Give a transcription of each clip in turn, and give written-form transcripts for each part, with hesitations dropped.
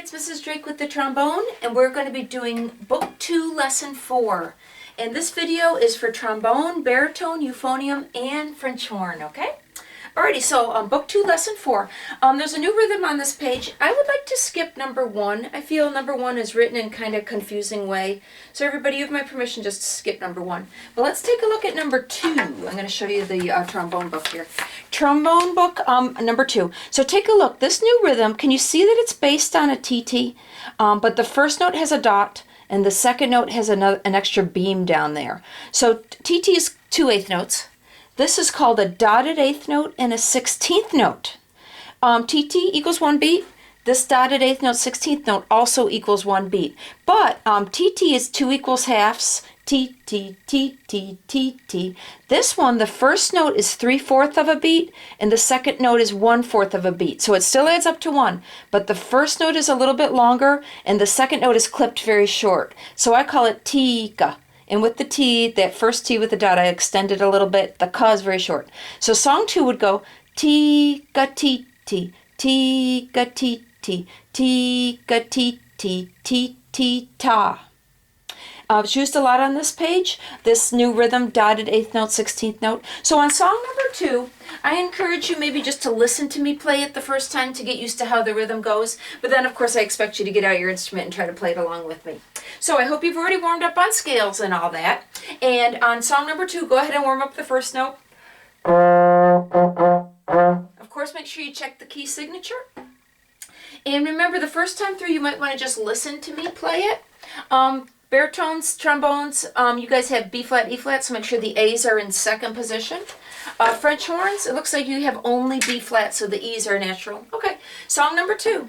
it's Mrs. Drake with the trombone, and we're going to be doing Book 2, Lesson 4. And this video is for trombone, baritone, euphonium, and French horn, okay? Alrighty, so Book 2, Lesson 4. There's a new rhythm on this page. I would like to skip number 1. I feel number 1 is written in kind of confusing way. So everybody, you have my permission just to skip number 1. But let's take a look at number 2. I'm going to show you the trombone book here. Trombone book number 2. So take a look. This new rhythm, can you see that it's based on a TT? But the first note has a dot, and the second note has an extra beam down there. So TT is 2 eighth notes. This is called a dotted eighth note and a 16th note. TT equals 1 beat. This dotted eighth note, 16th note also equals 1 beat. But TT is 2 equals halves. T, T, T, T, T, T. This one, the first note is 3/4 of a beat, and the second note is 1/4 of a beat. So it still adds up to 1, but the first note is a little bit longer, and the second note is clipped very short. So I call it Tika. And with the T, that first T with the dot, I extended a little bit. The Ka is very short. So song 2 would go Tika Ti Ti, Tika Ti Ti, Tika Ti Ti, Ti Ti Ta. It's used a lot on this page, this new rhythm, dotted eighth note, 16th note. So on song number 2, I encourage you maybe just to listen to me play it the first time to get used to how the rhythm goes. But then, of course, I expect you to get out your instrument and try to play it along with me. So I hope you've already warmed up on scales and all that. And on song number 2, go ahead and warm up the first note. Of course, make sure you check the key signature. And remember, the first time through, you might want to just listen to me play it. Baritones, trombones, you guys have B flat, E flat, so make sure the A's are in second position. French horns, it looks like you have only B flat, so the E's are natural. Okay, song number 2.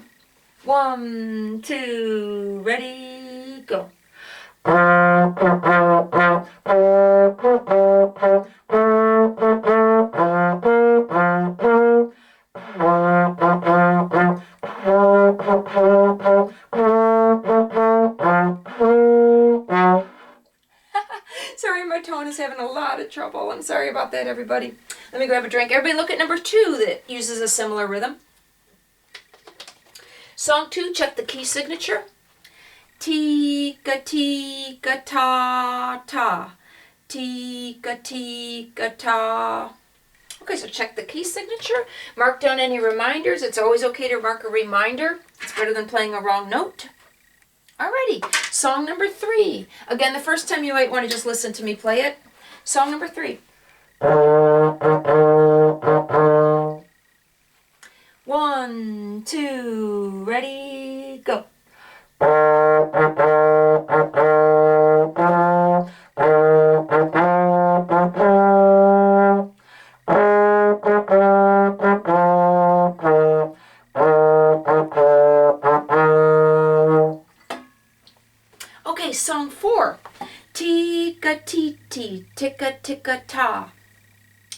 1, 2, ready, go. Sorry, my tone is having a lot of trouble. I'm sorry about that, everybody. Let me grab a drink. Everybody look at number 2 that uses a similar rhythm. Song 2, check the key signature. Tika, tika, ta, ta. Tika, tika, ta. Okay, so check the key signature. Mark down any reminders. It's always okay to mark a reminder. It's better than playing a wrong note. Alrighty, song number 3. Again, the first time you might want to just listen to me play it. Song number 3. 1, 2, ready, go. Okay, song 4. Tika ti ti, tika tika ta.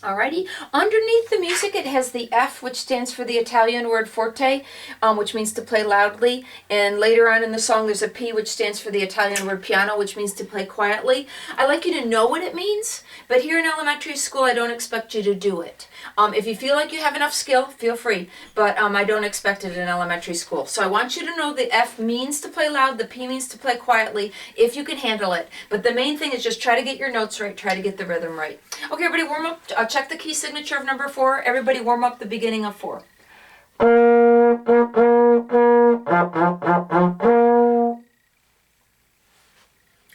Alrighty, underneath the music it has the F, which stands for the Italian word forte, which means to play loudly, and later on in the song there's a P, which stands for the Italian word piano, which means to play quietly. I like you to know what it means, but here in elementary school I don't expect you to do it. If you feel like you have enough skill, feel free, but I don't expect it in elementary school. So I want you to know the F means to play loud, the P means to play quietly, if you can handle it. But the main thing is just try to get your notes right, try to get the rhythm right. Okay, everybody warm up. Check the key signature of number 4. Everybody warm up the beginning of 4.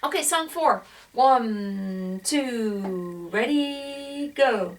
Okay, song 4. 1, 2, ready, go.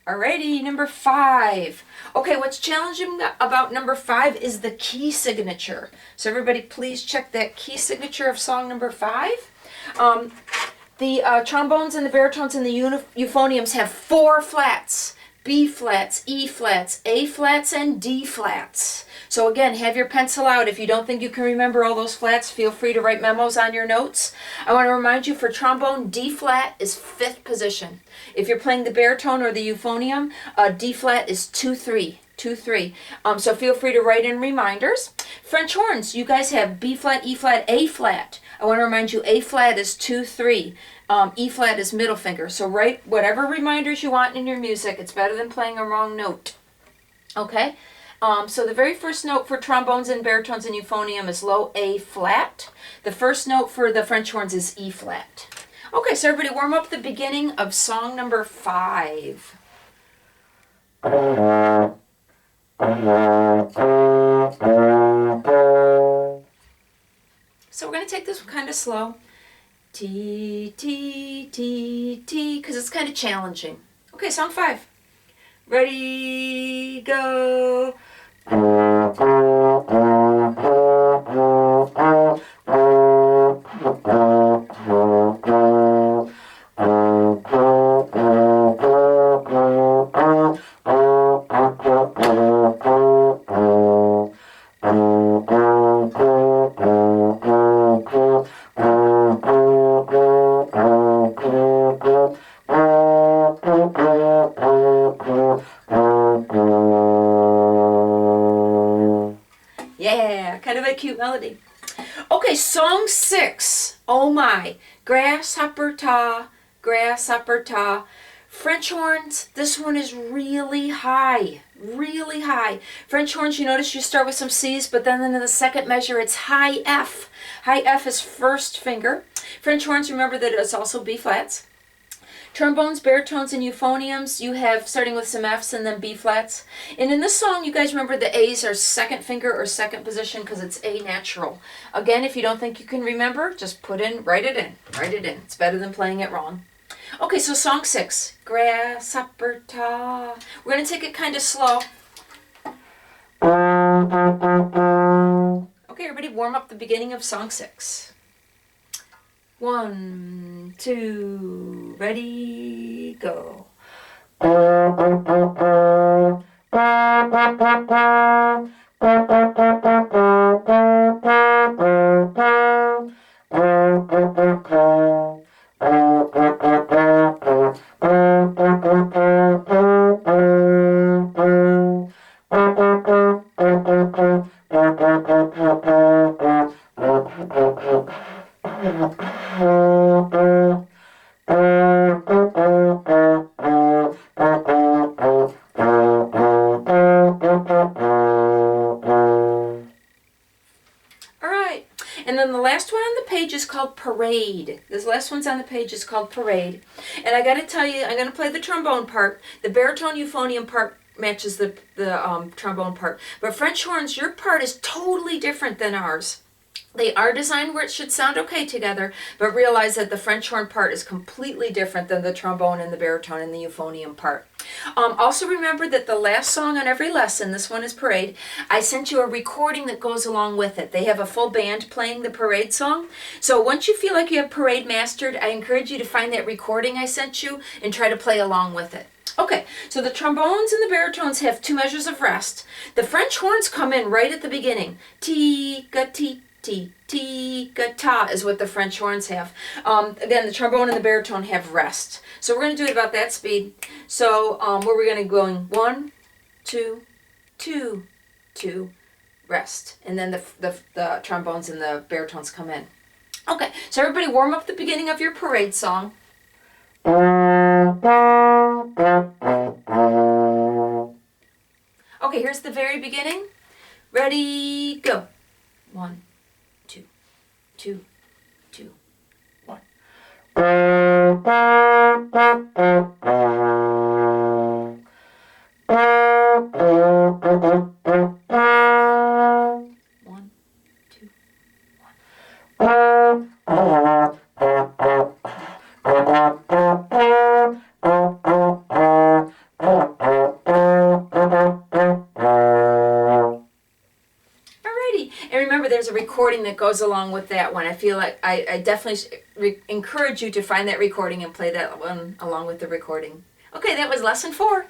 Alrighty, number 5. Okay, what's challenging about number 5 is the key signature. So everybody please check that key signature of song number 5. The trombones and the baritones and the euphoniums have 4 flats. B flats, E flats, A flats, and D flats. So again, have your pencil out. If you don't think you can remember all those flats, feel free to write memos on your notes. I want to remind you, for trombone, D flat is 5th position. If you're playing the baritone or the euphonium, D flat is 2-3. 2, 3. So feel free to write in reminders. French horns, you guys have B flat, E flat, A flat. I want to remind you A flat is 2, 3. E flat is middle finger. So write whatever reminders you want in your music. It's better than playing a wrong note. Okay? So the very first note for trombones and baritones and euphonium is low A flat. The first note for the French horns is E flat. Okay, so everybody warm up the beginning of song number 5. So we're going to take this kind of slow. T, T, T, T, because it's kind of challenging. Okay, song 5. Ready, go. Yeah, kind of a cute melody. Okay, song 6. Oh my. Grasshopper ta, grasshopper ta. French horns, this one is really high. Really high. French horns, you notice you start with some C's, but then in the second measure it's high F. High F is first finger. French horns, remember that it's also B flats. Trombones, baritones, and euphoniums, you have starting with some Fs and then B flats. And in this song, you guys remember the A's are second finger or second position because it's A natural. Again, if you don't think you can remember, just write it in. Write it in. It's better than playing it wrong. Okay, so song 6. Grasshopper ta. We're going to take it kind of slow. Okay, everybody warm up the beginning of song 6. 1, 2, ready, go. And then the last one on the page is called Parade. This last one's on the page is called Parade. And I got to tell you, I'm going to play the trombone part. The baritone euphonium part matches the trombone part. But French horns, your part is totally different than ours. They are designed where it should sound okay together, but realize that the French horn part is completely different than the trombone and the baritone and the euphonium part. Also remember that the last song on every lesson, this one is Parade, I sent you a recording that goes along with it. They have a full band playing the Parade song. So once you feel like you have Parade mastered, I encourage you to find that recording I sent you and try to play along with it. Okay, so the trombones and the baritones have 2 measures of rest. The French horns come in right at the beginning. Ti-ga-ti. Ti-ga-ta is what the French horns have. Again, the trombone and the baritone have rest. So we're going to do it about that speed. So where we're going to go 1, 2, 2, 2, rest. And then the trombones and the baritones come in. Okay, so everybody warm up the beginning of your Parade song. Okay, here's the very beginning. Ready, go. 1, 2, 2, 2, 1. 1, 2, 1. And remember, there's a recording that goes along with that one. I feel like I definitely encourage you to find that recording and play that one along with the recording. Okay, that was lesson 4.